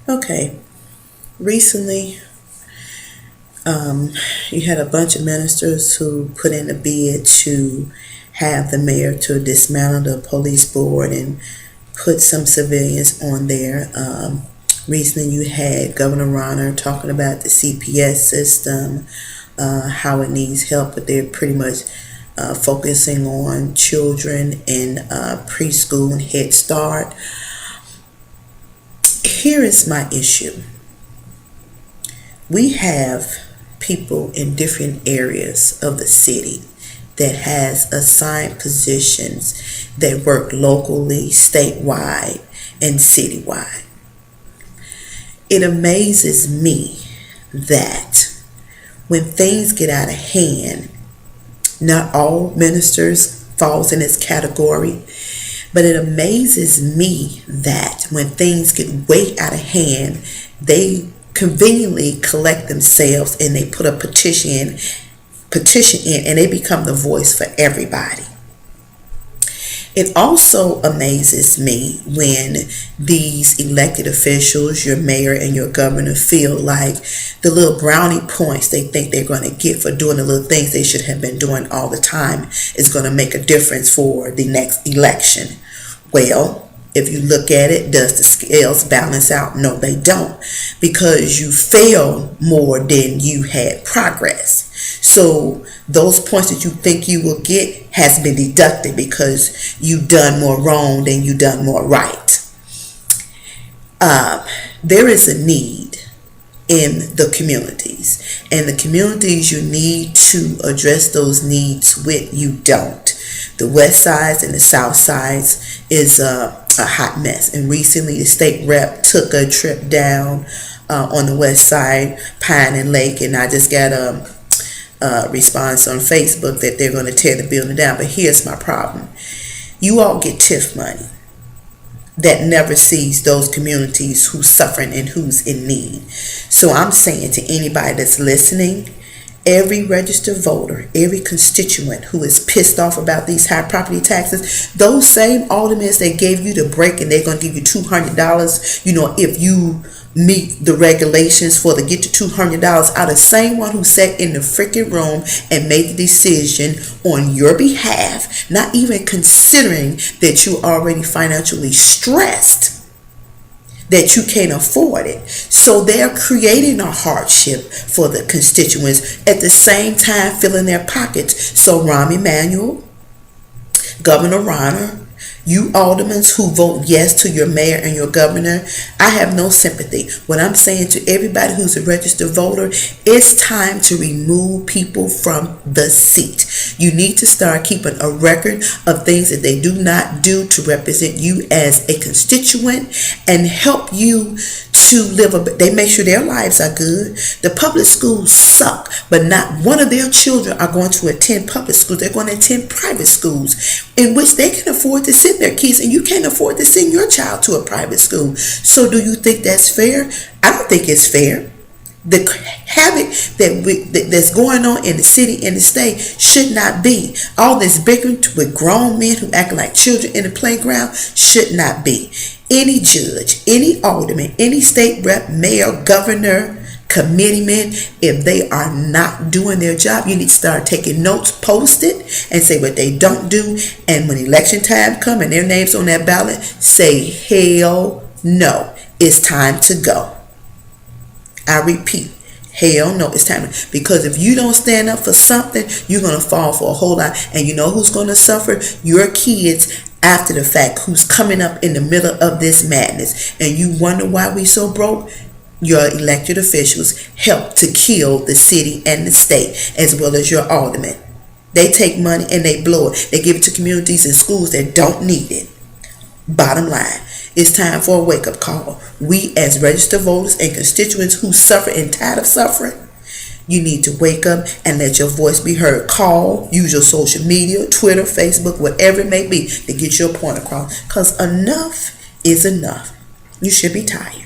Okay, recently, you had a bunch of ministers who put in a bid to have the mayor to dismantle the police board and put some civilians on there. Recently, you had Governor Rauner talking about the CPS system, how it needs help, but they're pretty much focusing on children in preschool and Head Start. Here is my issue. We have people in different areas of the city that has assigned positions that work locally, statewide, and citywide. It amazes me that when things get out of hand, not all ministers falls in this category, but it amazes me that when things get way out of hand, they conveniently collect themselves and they put a petition in and they become the voice for everybody. It also amazes me when these elected officials, your mayor and your governor, feel like the little brownie points they think they're going to get for doing the little things they should have been doing all the time is going to make a difference for the next election. Well, if you look at it, does the scales balance out? No, they don't, because you fail more than you had progress. So those points that you think you will get has been deducted because you've done more wrong than you've done more right. There is a need in the communities, and the communities you need to address those needs with, you don't. The west sides and the south sides is a hot mess, and recently the state rep took a trip down on the west side, Pine and Lake, and I just got a response on Facebook that they're going to tear the building down. But here's my problem: you all get TIF money that never sees those communities who's suffering and who's in need. So I'm saying to anybody that's listening, every registered voter, every constituent who is pissed off about these high property taxes, those same aldermen that gave you the break and they're going to give you $200, if you meet the regulations for the get to $200, are the same one who sat in the freaking room and made the decision on your behalf, not even considering that you're already financially stressed, that you can't afford it. So they're creating a hardship for the constituents, at the same time filling their pockets. So Emanuel, Governor Rauner, you aldermen who vote yes to your mayor and your governor, I have no sympathy. What I'm saying to everybody who's a registered voter, it's time to remove people from the seat. You need to start keeping a record of things that they do not do to represent you as a constituent and help you to live they make sure their lives are good. The public schools suck, but not one of their children are going to attend public schools. They're going to attend private schools in which they can afford to send their kids, and you can't afford to send your child to a private school. So do you think that's fair? I don't think it's fair. The havoc that's going on in the city and the state should not be. All this bickering with grown men who act like children in the playground should not be. Any judge, any alderman, any state rep, mayor, governor, committeemen, if they are not doing their job, you need to start taking notes, post it, and say what they don't do. And when election time comes and their name's on that ballot, say, hell no, it's time to go. I repeat, hell no, it's time. Because if you don't stand up for something, you're going to fall for a whole lot. And you know who's going to suffer? Your kids after the fact, who's coming up in the middle of this madness. And you wonder why we so broke? Your elected officials help to kill the city and the state, as well as your aldermen. They take money and they blow it. They give it to communities and schools that don't need it. Bottom line, it's time for a wake-up call. We as registered voters and constituents who suffer and tired of suffering, you need to wake up and let your voice be heard. Call, use your social media, Twitter, Facebook, whatever it may be, to get your point across. Because enough is enough. You should be tired.